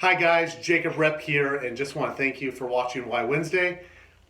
Hi guys, Jacob Rep here, and just want to thank you for watching Why Wednesday.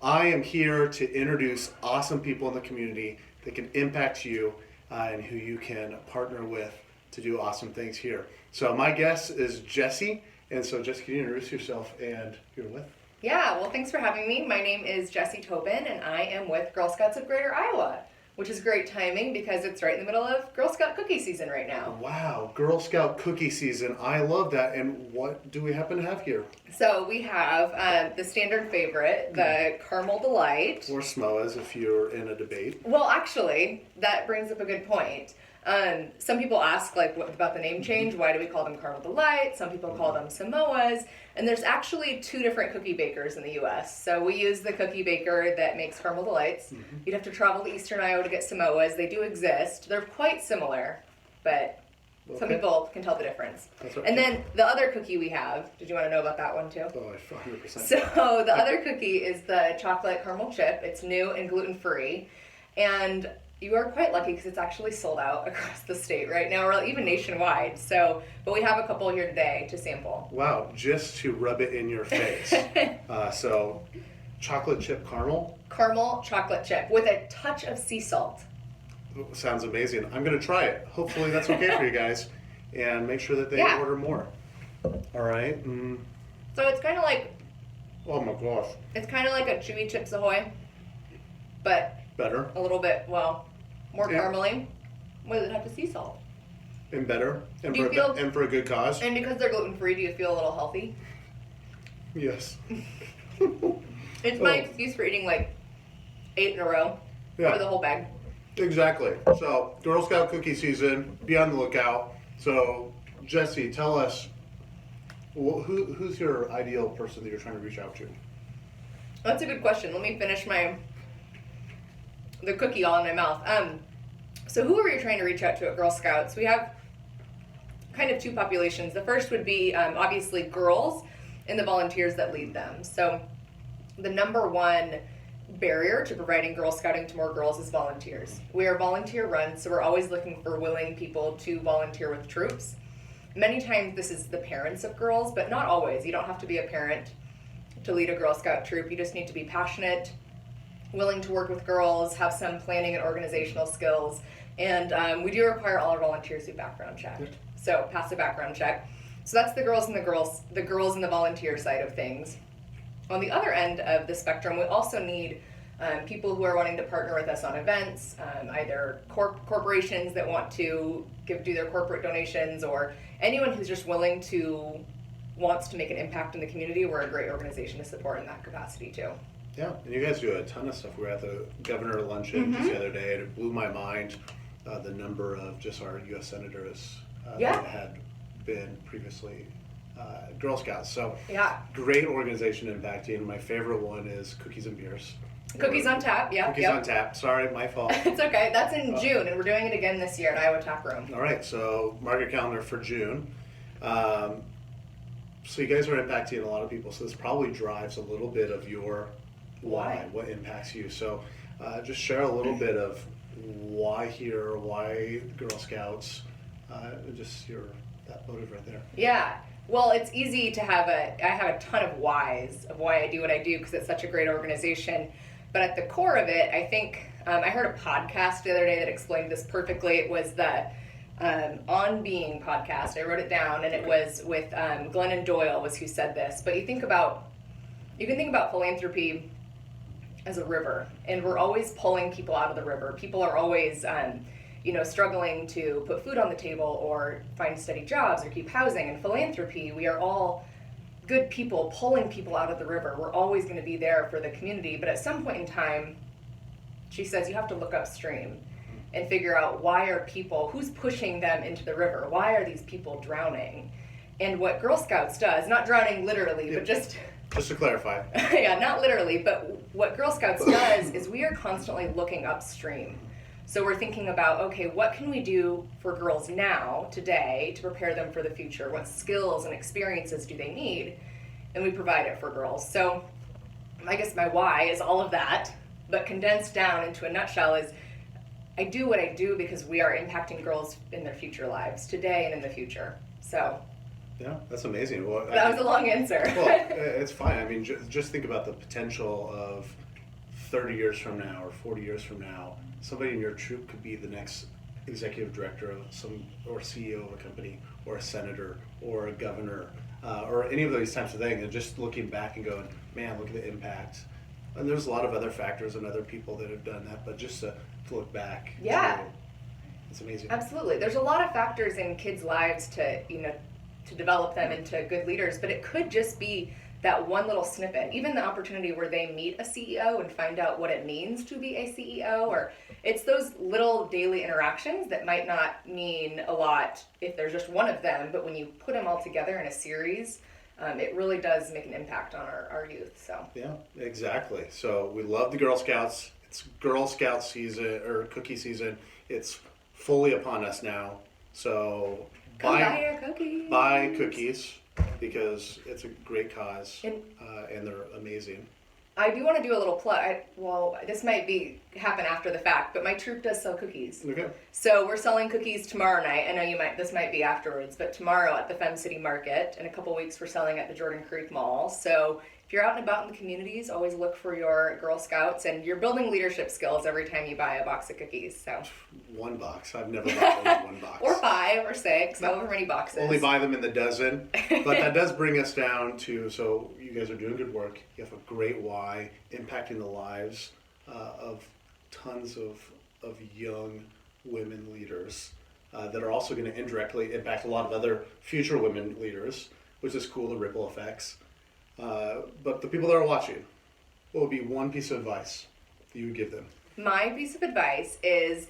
I am here to introduce awesome people in the community that can impact you and who you can partner with to do awesome things here. So my guest is Jessie, and so Jessie, can you introduce yourself and who you're with? Yeah, well, thanks for having me. My name is Jessie Tobin, and I am with Girl Scouts of Greater Iowa, which is great timing because it's right in the middle of Girl Scout cookie season right now. Wow, Girl Scout cookie season. I love that. And what do we happen to have here? So we have the standard favorite, the Caramel Delight. Or Samoas if you're in a debate. Well, actually, that brings up a good point. Some people ask, like, what about the name change? Why do we call them Caramel Delight? Some people call them Samoas. And there's actually two different cookie bakers in the U.S. So we use the cookie baker that makes Caramel Delights. Mm-hmm. You'd have to travel to Eastern Iowa to get Samoas. They do exist. They're quite similar, but some people can tell the difference. That's right. And then the other cookie we have, did you want to know about that one too? Oh, 100%. So the other cookie is the chocolate caramel chip. It's new and gluten-free. And you are quite lucky because it's actually sold out across the state right now, or even nationwide. So, but we have a couple here today to sample. Wow, just to rub it in your face. So, chocolate chip caramel? Caramel chocolate chip with a touch of sea salt. Sounds amazing. I'm going to try it. Hopefully that's okay for you guys. And make sure that they order more. All right. So it's kind of like... Oh my gosh. It's kind of like a Chewy Chips Ahoy, but... Better. A little bit, well, more caramelly with a touch of sea salt. And better. And for a good cause. And because they're gluten-free, do you feel a little healthy? Yes. It's my excuse for eating like 8 in a row. Or the whole bag. Exactly. So, Girl Scout cookie season, be on the lookout. So, Jessie, tell us, who's your ideal person that you're trying to reach out to? That's a good question. Let me finish the cookie all in my mouth. So who are you trying to reach out to at Girl Scouts? We have kind of two populations. The first would be obviously girls and the volunteers that lead them. So the number one barrier to providing Girl Scouting to more girls is volunteers. We are volunteer run, so we're always looking for willing people to volunteer with troops. Many times this is the parents of girls, but not always. You don't have to be a parent to lead a Girl Scout troop. You just need to be passionate, willing to work with girls, have some planning and organizational skills, and we do require all our volunteers to be background checked. So pass a background check. So that's the girls and the girls and the volunteer side of things. On the other end of the spectrum, we also need people who are wanting to partner with us on events, either corporations that want to do their corporate donations, or anyone who's just wants to make an impact in the community. We're a great organization to support in that capacity too. Yeah, and you guys do a ton of stuff. We were at the governor luncheon just the other day, and it blew my mind the number of just our U.S. senators that had been previously Girl Scouts. So great organization impacting. My favorite one is Cookies and Beers. Cookies on Tap, yeah. Cookies on Tap. Sorry, my fault. It's okay. That's in June, and we're doing it again this year at Iowa Tap Room. All right, so mark your calendar for June. So you guys are impacting a lot of people, so this probably drives a little bit of your what impacts you. So just share a little bit of why here, why Girl Scouts, just that motive right there. Yeah. Well, it's easy to I have a ton of whys of why I do what I do because it's such a great organization. But at the core of it, I think, I heard a podcast the other day that explained this perfectly. It was the On Being podcast. I wrote it down, and it was with Glennon Doyle was who said this. But you can think about philanthropy as a river, and we're always pulling people out of the river. People are always struggling to put food on the table or find steady jobs or keep housing. And philanthropy, we are all good people pulling people out of the river. We're always going to be there for the community, but at some point in time, she says, you have to look upstream and figure out who's pushing them into the river? Why are these people drowning? And what Girl Scouts does, not drowning literally, but just to clarify. Yeah, not literally, but what Girl Scouts does is we are constantly looking upstream. So we're thinking about, okay, what can we do for girls now, today, to prepare them for the future? What skills and experiences do they need? And we provide it for girls. So I guess my why is all of that, but condensed down into a nutshell is I do what I do because we are impacting girls in their future lives, today and in the future. So Yeah, that's amazing. Well, That was a long answer. Well, it's fine. I mean, just think about the potential of 30 years from now or 40 years from now. Somebody in your troop could be the next executive director of or CEO of a company, or a senator, or a governor, or any of those types of things. And just looking back and going, man, look at the impact. And there's a lot of other factors and other people that have done that, but just to look back, Yeah. it's amazing. Absolutely. There's a lot of factors in kids' lives to develop them into good leaders, but it could just be that one little snippet, even the opportunity where they meet a CEO and find out what it means to be a CEO, or it's those little daily interactions that might not mean a lot if there's just one of them, but when you put them all together in a series, it really does make an impact on our youth. So yeah, exactly. So we love the Girl Scouts. It's Girl Scout season, or cookie season. It's fully upon us now. So buy your cookies. Buy cookies, because it's a great cause, and they're amazing. I do want to do a little plug. This might happen after the fact, but my troop does sell cookies. Okay. So we're selling cookies tomorrow night. I know this might be afterwards, but tomorrow at the Fem City Market. In a couple weeks, we're selling at the Jordan Creek Mall. So if you're out and about in the communities, always look for your Girl Scouts, and you're building leadership skills every time you buy a box of cookies. So one box. I've never bought one box. Or 5 or 6, however many boxes. Only buy them in the dozen. But that does bring us down to, so you guys are doing good work. You have a great why, impacting the lives of tons of young women leaders that are also going to indirectly impact a lot of other future women leaders, which is cool, the ripple effects. But the people that are watching, what would be one piece of advice that you would give them? My piece of advice is,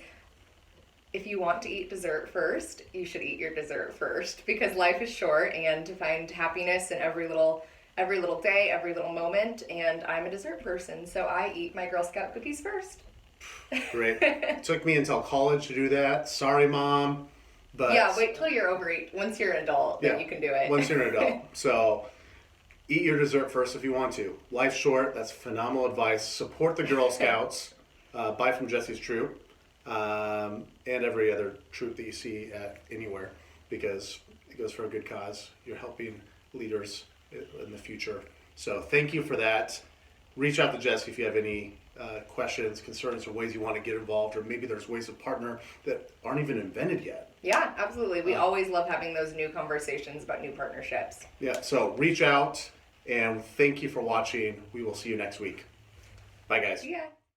if you want to eat dessert first, you should eat your dessert first, because life is short, and to find happiness in every little day, every little moment. And I'm a dessert person, so I eat my Girl Scout cookies first. Great. It took me until college to do that. Sorry, Mom. But yeah, wait till you're over 8. Once you're an adult, then you can do it. Once you're an adult. So eat your dessert first if you want to. Life's short. That's phenomenal advice. Support the Girl Scouts. Buy from Jessie's troop. And every other troop that you see at anywhere, because it goes for a good cause. You're helping leaders in the future. So thank you for that. Reach out to Jessie if you have any questions, concerns, or ways you want to get involved, or maybe there's ways to partner that aren't even invented yet. Yeah, absolutely. We always love having those new conversations about new partnerships. Yeah, so reach out, and thank you for watching. We will see you next week. Bye, guys. Yeah.